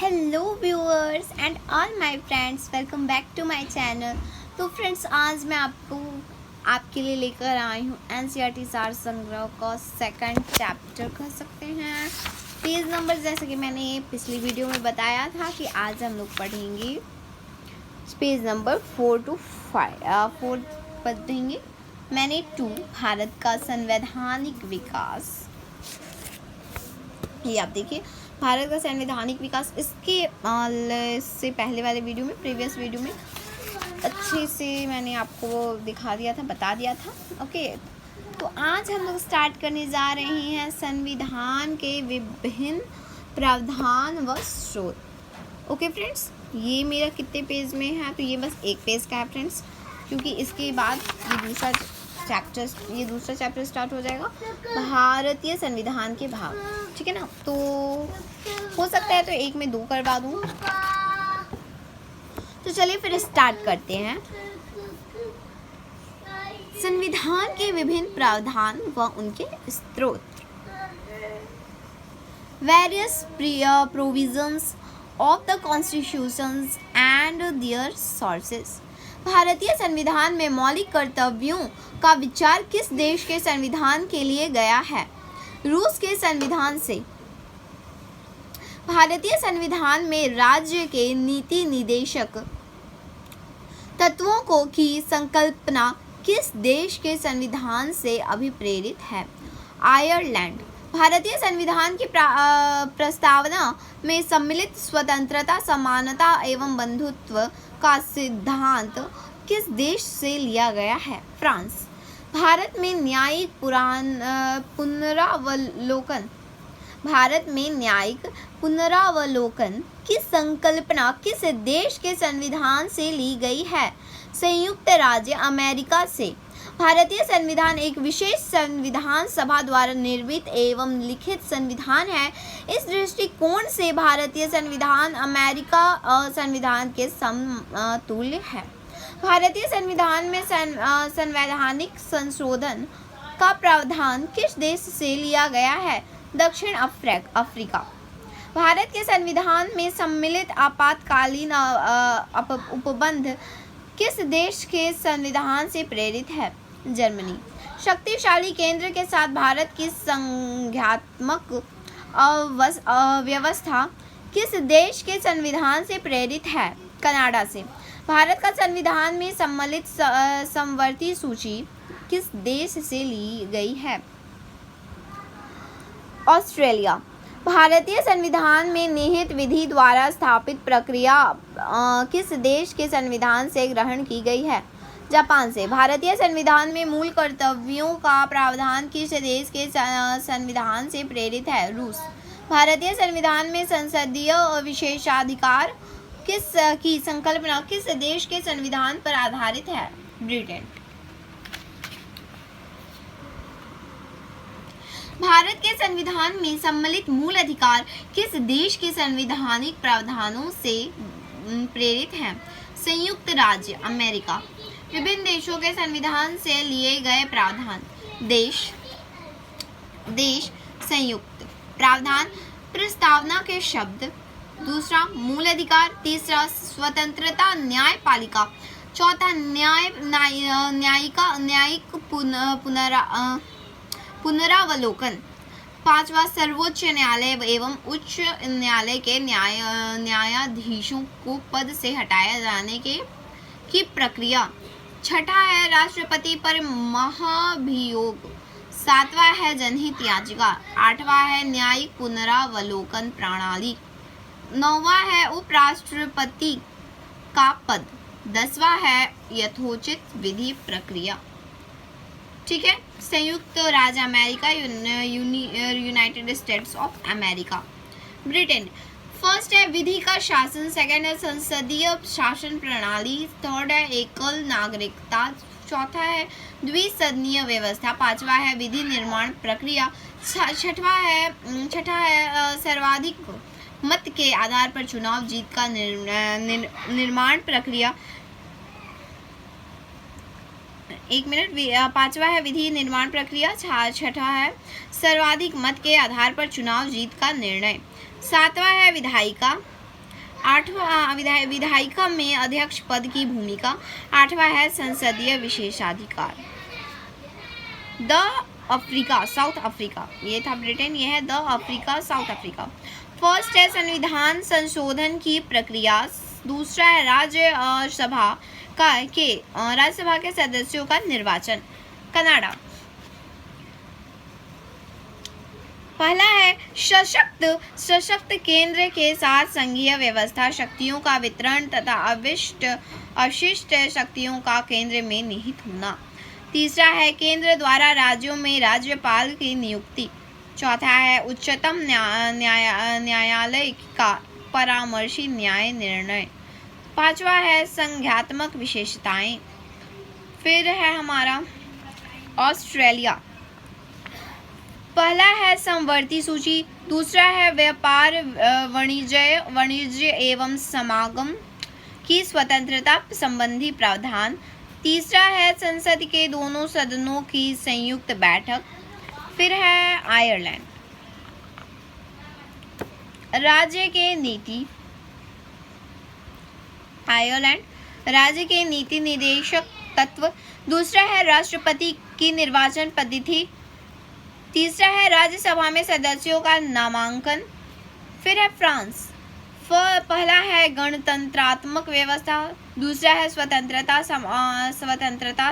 Hello viewers and all my friends, welcome back to my channel. तो friends, आज मैं आपके लिए लेकर आई हूँ एनसीईआरटी सार संग्रह का सेकंड चैप्टर कह सकते हैं। पेज नंबर जैसे कि मैंने पिछली वीडियो में बताया था कि आज हम लोग पढ़ेंगे पेज नंबर 4 to 5 पढ़ेंगे। मैंने 2 भारत का संवैधानिक विकास, ये आप देखिए भारत का संवैधानिक विकास। इससे पहले वाले वीडियो में, प्रीवियस वीडियो में अच्छे से मैंने आपको दिखा दिया था, बता दिया था। ओके, तो आज हम लोग स्टार्ट करने जा रहे हैं संविधान के विभिन्न प्रावधान व स्रोत। ओके फ्रेंड्स, ये मेरा कितने पेज में है? तो ये बस एक पेज का है फ्रेंड्स, क्योंकि इसके बाद ये दूसरा चैप्टर स्टार्ट हो जाएगा, भारतीय संविधान के भाग। ठीक है ना? तो हो सकता है तो एक में 2 करवा दूँ। तो चलिए फिर स्टार्ट करते हैं। संविधान के विभिन्न प्रावधान व उनके स्रोत। Various provisions of the constitutions and their sources. भारतीय संविधान में मौलिक कर्तव्यों का विचार किस देश के संविधान के लिए गया है? रूस के संविधान से। भारतीय संविधान में राज्य के नीति निदेशक तत्वों की संकल्पना किस देश के संविधान से अभिप्रेरित है? आयरलैंड। भारतीय संविधान की प्रस्तावना में सम्मिलित स्वतंत्रता, समानता एवं बंधुत्व का सिद्धांत किस देश से लिया गया है? फ्रांस। भारत में न्यायिक पुनरावलोकन की संकल्पना किस देश के संविधान से ली गई है? संयुक्त राज्य अमेरिका से। भारतीय संविधान एक विशेष संविधान सभा द्वारा निर्मित एवं लिखित संविधान है। इस दृष्टिकोण से भारतीय संविधान अमेरिका संविधान के समतुल्य है। भारतीय संविधान में संवैधानिक संशोधन का प्रावधान किस देश से लिया गया है? दक्षिण अफ्रीका। भारत के संविधान में सम्मिलित आपातकालीन उपबंध किस देश के संविधान से प्रेरित है? जर्मनी। शक्तिशाली केंद्र के साथ भारत की संघात्मक व्यवस्था किस देश के संविधान से प्रेरित है? कनाडा से। भारत का संविधान में सम्मिलित समवर्ती सूची किस देश से ली गई है? ऑस्ट्रेलिया। भारतीय संविधान में निहित विधि द्वारा स्थापित प्रक्रिया किस देश के संविधान से ग्रहण की गई है? जापान से। भारतीय संविधान में मूल कर्तव्यों का प्रावधान किस देश के संविधान से प्रेरित है? रूस। भारतीय संविधान में संसदीय विशेषाधिकार की संकल्पना किस देश के संविधान पर आधारित है? ब्रिटेन। भारत के संविधान में सम्मिलित मूल अधिकार किस देश के संवैधानिक प्रावधानों से प्रेरित हैं? संयुक्त राज्य अमेरिका। विभिन्न देशों के संविधान से लिए गए प्रावधान। देश संयुक्त। प्रावधान प्रस्तावना के शब्द। दूसरा मूल अधिकार। तीसरा स्वतंत्रता, न्यायपालिका। चौथा न्यायिक पुनरावलोकन। पांचवा सर्वोच्च न्यायालय एवं उच्च न्यायालय के न्यायाधीशों को पद से हटाया जाने की प्रक्रिया। छठा है राष्ट्रपति पर महाभियोग। सातवां है जनहित याचिका। आठवां है न्यायिक पुनरावलोकन प्रणाली। नौवां है उपराष्ट्रपति का पद। 10वां है यथोचित विधि प्रक्रिया। ठीक है। संयुक्त राज्य America, United states of America. Britain. First है विधि का शासन। सेकंड है संसदीय शासन प्रणाली। थर्ड है एकल नागरिकता। चौथा है द्विसदनीय व्यवस्था। पांचवा है विधि निर्माण प्रक्रिया। छठा है सर्वाधिक मत के आधार पर चुनाव जीत का निर्माण प्रक्रिया। पांचवा है विधि निर्माण प्रक्रिया। छठा है सर्वाधिक मत के आधार पर चुनाव जीत का निर्णय। सातवां है विधायिका। 8वां विधायिका में अध्यक्ष पद की भूमिका। 8वां है संसदीय विशेषाधिकार। द अफ्रीका, साउथ अफ्रीका, ये था ब्रिटेन, ये है the Africa, south Africa. First है संविधान संशोधन की प्रक्रिया। दूसरा है राज्यसभा के सदस्यों का निर्वाचन। कनाडा। पहला है सशक्त केंद्र के साथ संघीय व्यवस्था, शक्तियों का वितरण तथा अवशिष्ट शक्तियों का केंद्र में निहित होना। तीसरा है केंद्र द्वारा राज्यों में राज्यपाल की नियुक्ति। चौथा है उच्चतम न्यायालय का परामर्शी न्याय निर्णय। पांचवा है संघात्मक विशेषताएं। फिर है हमारा ऑस्ट्रेलिया। पहला है समवर्ती सूची। दूसरा है व्यापार वाणिज्य एवं समागम की स्वतंत्रता संबंधी प्रावधान। तीसरा है संसद के दोनों सदनों की संयुक्त बैठक। फिर है आयरलैंड। राज्य के नीति। आयरलैंड राज्य के नीति निदेशक तत्व। दूसरा है राष्ट्रपति की निर्वाचन पद्धति। तीसरा है राज्यसभा में सदस्यों का नामांकन। फिर है फ्रांस। पहला है गणतंत्रात्मक व्यवस्था। दूसरा है स्वतंत्रता,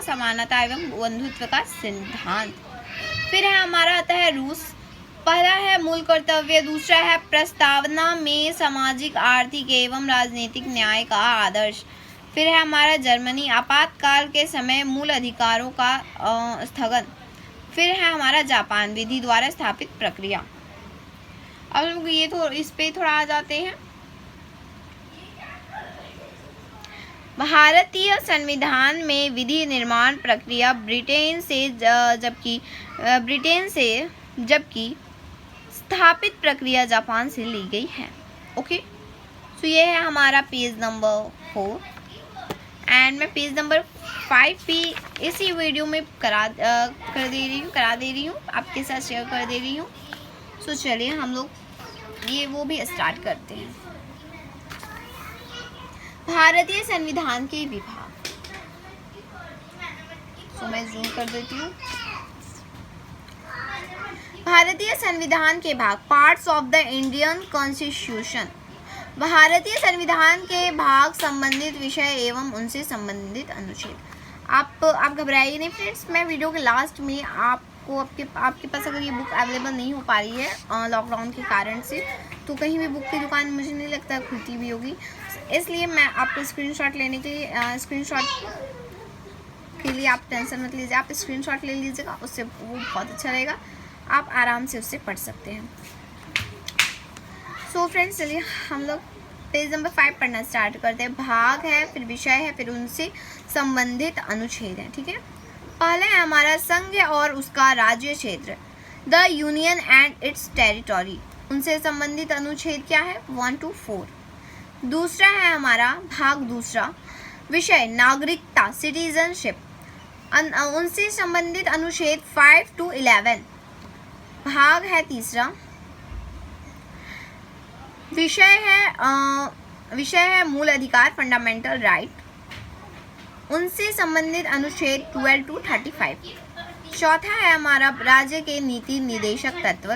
समानता एवं बंधुत्व का सिद्धांत। फिर है हमारा आता है रूस। पहला है मूल कर्तव्य। दूसरा है प्रस्तावना में सामाजिक, आर्थिक एवं राजनीतिक न्याय का आदर्श। फिर है हमारा जर्मनी, आपातकाल के समय मूल अधिकारों का स्थगन। फिर है हमारा जापान, विधि द्वारा स्थापित प्रक्रिया। अब लोग ये इस पे थोड़ा आ जाते हैं। भारतीय संविधान में विधि निर्माण प्रक्रिया ब्रिटेन से जबकि स्थापित प्रक्रिया जापान से ली गई है। ओके, तो ये है हमारा पेज नंबर 4 एंड मैं पेज नंबर 5 भी इसी वीडियो में करा दे रही हूँ, आपके साथ शेयर कर दे रही हूँ। सो चलिए हम लोग ये वो भी स्टार्ट करते हैं। भारतीय संविधान के विभाग। सो मैं जूम कर देती हूँ। भारतीय संविधान के भाग, parts of the Indian constitution. भारतीय संविधान के भाग, संबंधित विषय एवं उनसे संबंधित अनुच्छेद। आप घबराइए नहीं फ्रेंड्स, मैं वीडियो के लास्ट में आपको आपके पास अगर ये बुक अवेलेबल नहीं हो पा रही है लॉकडाउन के कारण से, तो कहीं भी बुक की दुकान मुझे नहीं लगता खुलती भी होगी, इसलिए मैं आपको स्क्रीनशॉट लेने के लिए आप टेंशन मत लीजिए, आप स्क्रीनशॉट ले लीजिएगा, उससे वो बहुत अच्छा रहेगा, आप आराम से उससे पढ़ सकते हैं। सो फ्रेंड्स चलिए हम लोग पेज नंबर 5 पढ़ना स्टार्ट करते हैं। भाग है, फिर विषय है, फिर उनसे संबंधित अनुच्छेद है। ठीक है, पहला है हमारा संघ और उसका राज्य क्षेत्र, the union and it's territory. उनसे संबंधित अनुच्छेद क्या है? 1 to 4। दूसरा है हमारा भाग दूसरा, विषय नागरिकता, सिटीजनशिप। उनसे संबंधित अनुच्छेद 5 to 11। भाग है तीसरा, विषय है मूल अधिकार, फंडामेंटल राइट। उनसे संबंधित अनुच्छेद 12 to 35। चौथा है हमारा राज्य के नीति निदेशक तत्व,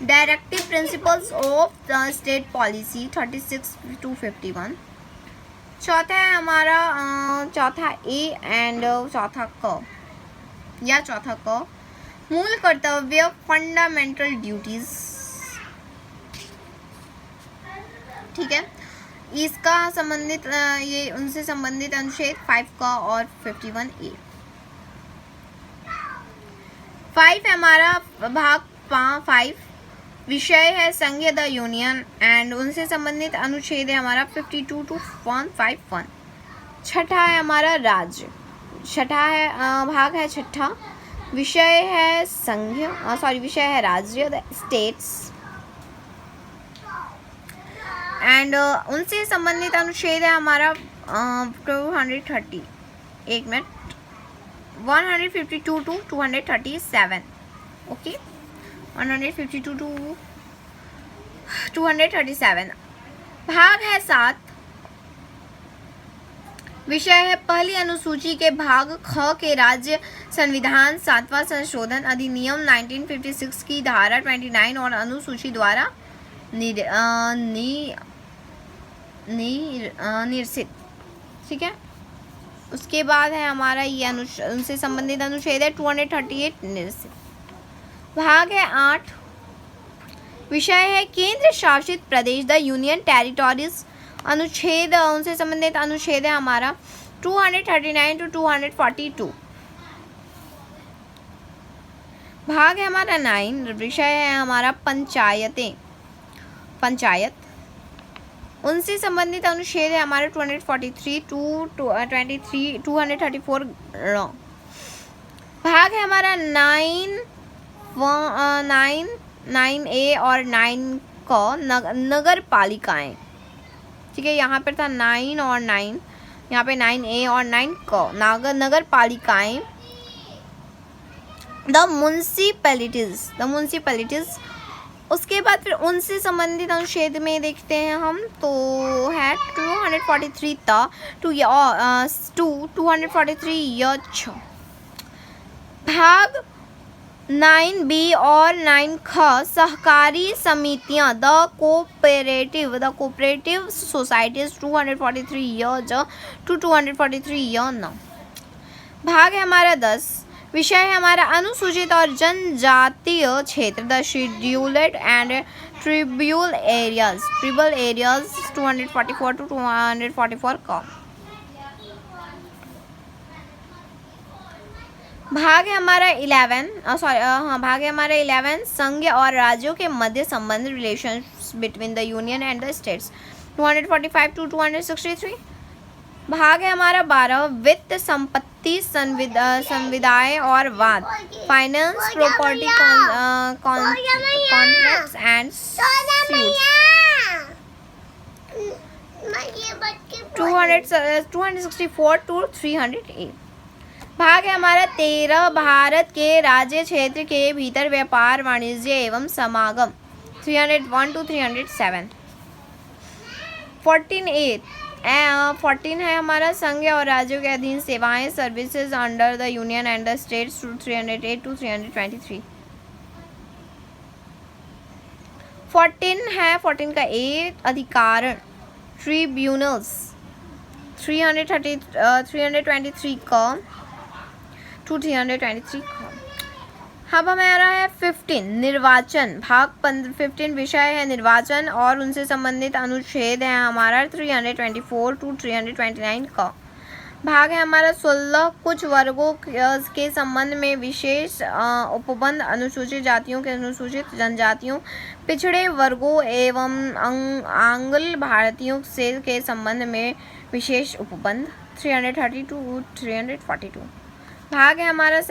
directive principles of state policy 36 to 51। चौथा है हमारा चौथा ए एंड चौथा क, मूल कर्तव्य, फंडामेंटल ड्यूटीज। ठीक है, इसका संबंधित ये उनसे संबंधित अनुच्छेद 5 का और 51A। 5 है हमारा भाग 5, विषय है संघ द यूनियन एंड उनसे संबंधित अनुच्छेद है हमारा 52 to 151। छठा है हमारा राज्य, भाग है छठा, विषय है राज्य, द स्टेट्स एंड उनसे संबंधित अनुच्छेद है हमारा 230, 152 to 237। Okay, 152 to 237। भाग है 7, विषय है पहली अनुसूची के भाग ख के राज्य संविधान 7वां संशोधन अधिनियम 1956 की धारा 29 और अनुसूची द्वारा निरसित। ठीक है, उसके बाद है हमारा ये उनसे संबंधित अनुच्छेद है 238 निरसित। भाग है 8, विषय है केंद्र शासित प्रदेश द यूनियन टेरिटोरीज। अनुच्छेद उनसे संबंधित अनुच्छेद है हमारा 239 to 242। भाग है हमारा 9, विषय है हमारा पंचायतें, पंचायत। उनसे संबंधित अनुच्छेद है हमारा 243 to 234। भाग है हमारा 9A और 9 को नगर पालिकाएं। ठीक है, यहाँ पर था 9 और 9, यहाँ पे 9A और 9 को नगर पालिकाएं। The municipalities. उसके बाद फिर उनसे संबंधित अनुच्छेद में देखते हैं हम, तो है 243 था टू 243 भाग 9B और 9 ख सहकारी समितियां द कोऑपरेटिव सोसाइटीज 243 to 243 भाग है हमारा 10, विषय है हमारा अनुसूचित और जनजातीय क्षेत्र the scheduled and tribal areas 244 to 244 का। भाग है हमारा 11 संघ और राज्यों के मध्य संबंध relations between the union and the states 245 to 263। भाग है हमारा 12 वित्त संपत्ति संविदाएं और वाद finance property contracts and suits 264 to 308। भाग है हमारा 13 भारत के राज्य क्षेत्र के भीतर व्यापार वाणिज्य एवं समागम 301 to 307। 14 है हमारा संघ और राज्यों के अधीन सेवाएं services under the union and the states 308 to 323। 14 का ए अधिकारण ट्रिब्यूनल्स 323 का to 323 का। अब हमारा है 15 निर्वाचन भाग 15 विषय है निर्वाचन और उनसे संबंधित अनुच्छेद है हमारा 324 to 329 का। भाग है हमारा 16 कुछ वर्गों के संबंध में विशेष उपबंध अनुसूचित जातियों के अनुसूचित जनजातियों पिछड़े वर्गों एवं आंग्ल भारतीयों से के संबंध में विशेष उपबंध 330 to 342। भाग है हमारा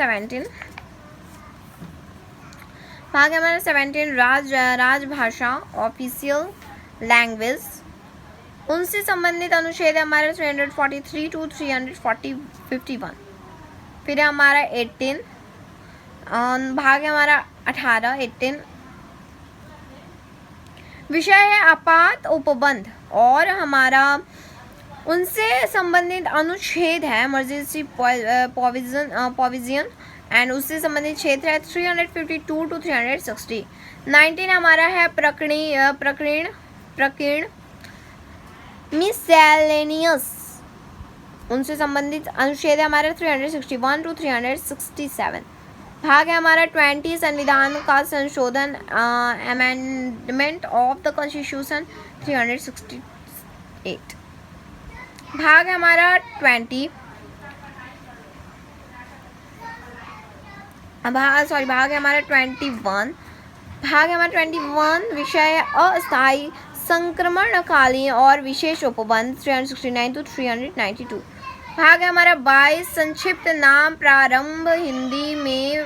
17 राजभाषा ऑफिशियल लैंग्वेज उनसे संबंधित अनुच्छेद है हमारा 343 to 351। फिर है हमारा 18 भाग है हमारा 18 विषय है आपात उपबंध और हमारा उनसे संबंधित अनुच्छेद है इमरजेंसी प्रोविजन एंड उससे संबंधित क्षेत्र है 352 to 360। 19 हमारा है प्रकीर्ण मिसलेनियस उनसे संबंधित अनुच्छेद है हमारा 361 to 367। भाग है हमारा 20 संविधान का संशोधन अमेंडमेंट ऑफ द कॉन्स्टिट्यूशन 368। भाग है हमारा 20 भाग है हमारा 21 विषय है अस्थायी संक्रमणकालीन और विशेष उपबंध 369 to 392। भाग है हमारा 22 संक्षिप्त नाम प्रारंभ हिंदी में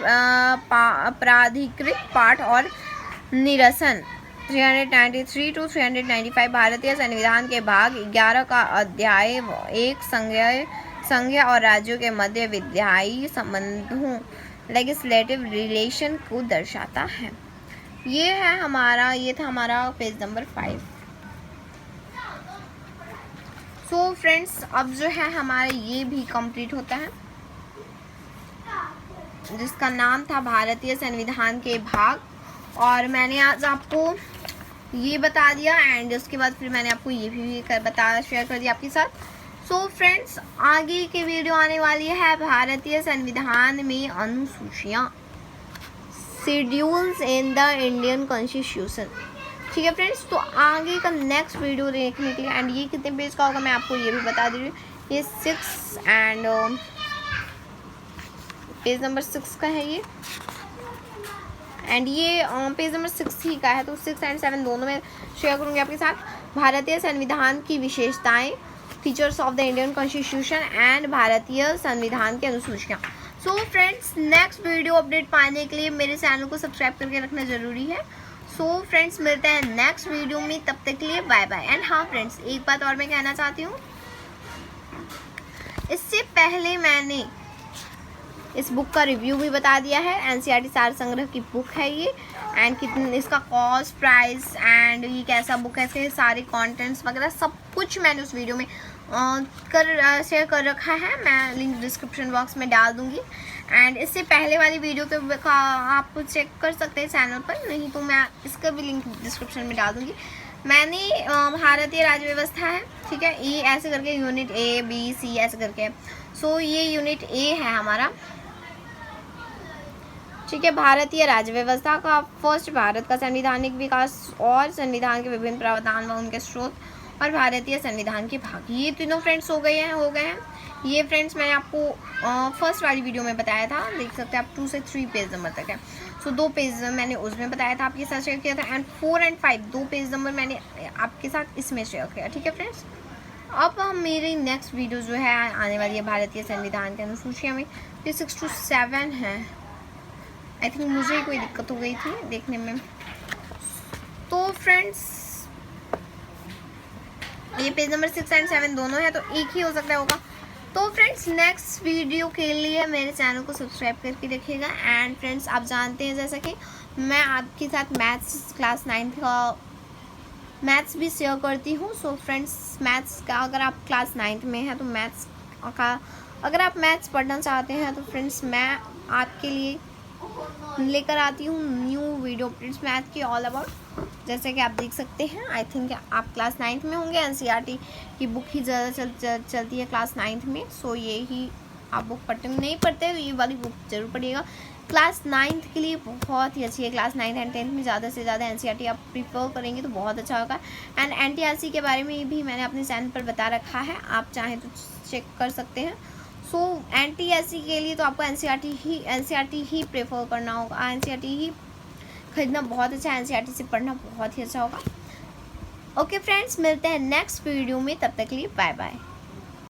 प्राधिकृत पाठ और निरसन 393 to 395। भारतीय संविधान के भाग 11 का अध्याय 1 संघ और राज्यों के मध्य विधायी संबंधों लेजिस्लेटिव रिलेशन को दर्शाता है। ये था हमारा पेज नंबर 5। सो फ्रेंड्स अब जो है हमारा ये भी कंप्लीट होता है, जिसका नाम था भारतीय संविधान के भाग। और मैंने आज आपको ये बता दिया एंड उसके बाद फिर मैंने आपको ये भी शेयर कर दिया आपके साथ। सो फ्रेंड्स आगे की वीडियो आने वाली है भारतीय संविधान में अनुसूचियाँ, schedules in the Indian constitution. ठीक है फ्रेंड्स, तो आगे का नेक्स्ट वीडियो देखने के लिए एंड ये कितने पेज का होगा मैं आपको ये भी बता दे रही हूँ। ये 6 एंड पेज नंबर 6 का है ये, एंड ये पेज नंबर 6 ही का है, तो 6 एंड 7 दोनों में शेयर करूँगी आपके साथ। भारतीय संविधान की विशेषताएं, features of the Indian constitution and भारतीय संविधान की अनुसूचियाँ। So friends next video update पाने के लिए मेरे चैनल को सब्सक्राइब करके रखना ज़रूरी है। सो फ्रेंड्स मिलते हैं नेक्स्ट वीडियो में, तब तक के लिए बाय बाय। एंड हाँ फ्रेंड्स एक बात और मैं कहना चाहती हूँ, इससे पहले मैंने इस बुक का रिव्यू भी बता दिया है। एनसीईआरटी सार संग्रह की बुक है ये, एंड कितने इसका कॉस्ट, प्राइस एंड ये कैसा बुक है, इसके सारे कंटेंट्स वगैरह सब कुछ मैंने उस वीडियो में शेयर कर रखा है। मैं लिंक डिस्क्रिप्शन बॉक्स में डाल दूंगी एंड इससे पहले वाली वीडियो तो आप चेक कर सकते हैं चैनल पर, नहीं तो मैं इसका भी लिंक डिस्क्रिप्शन में डाल दूंगी। मैंने भारतीय राज्य व्यवस्था है, ठीक है, ये ऐसे करके यूनिट A B C ऐसे करके। सो ये यूनिट A है हमारा, ठीक है, भारतीय राज्य व्यवस्था का फर्स्ट, भारत का संवैधानिक विकास और संविधान के विभिन्न प्रावधान व उनके स्रोत, और भारतीय संविधान के भाग। ये तीनों फ्रेंड्स हो गए हैं। ये फ्रेंड्स मैंने आपको फर्स्ट वाली वीडियो में बताया था, देख सकते हैं आप 2 से 3 पेज नंबर तक है। सो 2 पेज मैंने उसमें बताया था, आपके साथ शेयर किया था, एंड 4 एंड 5 2 पेज नंबर मैंने आपके साथ इसमें शेयर किया। ठीक है फ्रेंड्स, अब हम मेरी नेक्स्ट वीडियो जो है आने वाली है भारतीय संविधान की अनुसूचियाँ में, ये 6 to 7 है। आई थिंक मुझे कोई दिक्कत हो गई थी देखने में। तो फ्रेंड्स ये पेज नंबर 6 एंड 7 दोनों है, तो एक ही हो सकता होगा। तो फ्रेंड्स नेक्स्ट वीडियो के लिए मेरे चैनल को सब्सक्राइब करके रखिएगा। एंड फ्रेंड्स आप जानते हैं जैसा कि मैं आपके साथ मैथ्स क्लास 9 का मैथ्स भी शेयर करती हूँ। सो फ्रेंड्स मैथ्स का अगर आप क्लास 9 में हैं तो मैथ्स का अगर आप मैथ्स पढ़ना चाहते हैं तो फ्रेंड्स मैं आपके लिए लेकर आती हूँ न्यू वीडियो अपडेट्स मैथ की ऑल अबाउट, जैसे कि आप देख सकते हैं। आई थिंक आप क्लास 9 में होंगे, एनसीईआरटी की बुक ही ज़्यादा चलती है क्लास 9 में। सो ये ही आप बुक पढ़ते नहीं पढ़ते तो ये वाली बुक जरूर पढ़िएगा, क्लास 9 के लिए बहुत ही अच्छी है। क्लास 9 एंड 10 में ज़्यादा से ज़्यादा एनसीईआरटी आप प्रीफर करेंगे तो बहुत अच्छा होगा। एंड एनटीआरसी के बारे में भी मैंने अपने चैनल पर बता रखा है, आप चाहें तो चेक कर सकते हैं। सो एनटीएससी के लिए तो आपको एनसीईआरटी ही प्रेफर करना होगा, एनसीईआरटी ही खरीदना बहुत अच्छा है, एनसीईआरटी से पढ़ना बहुत ही अच्छा होगा। ओके फ्रेंड्स मिलते हैं नेक्स्ट वीडियो में, तब तक के लिए बाय बाय।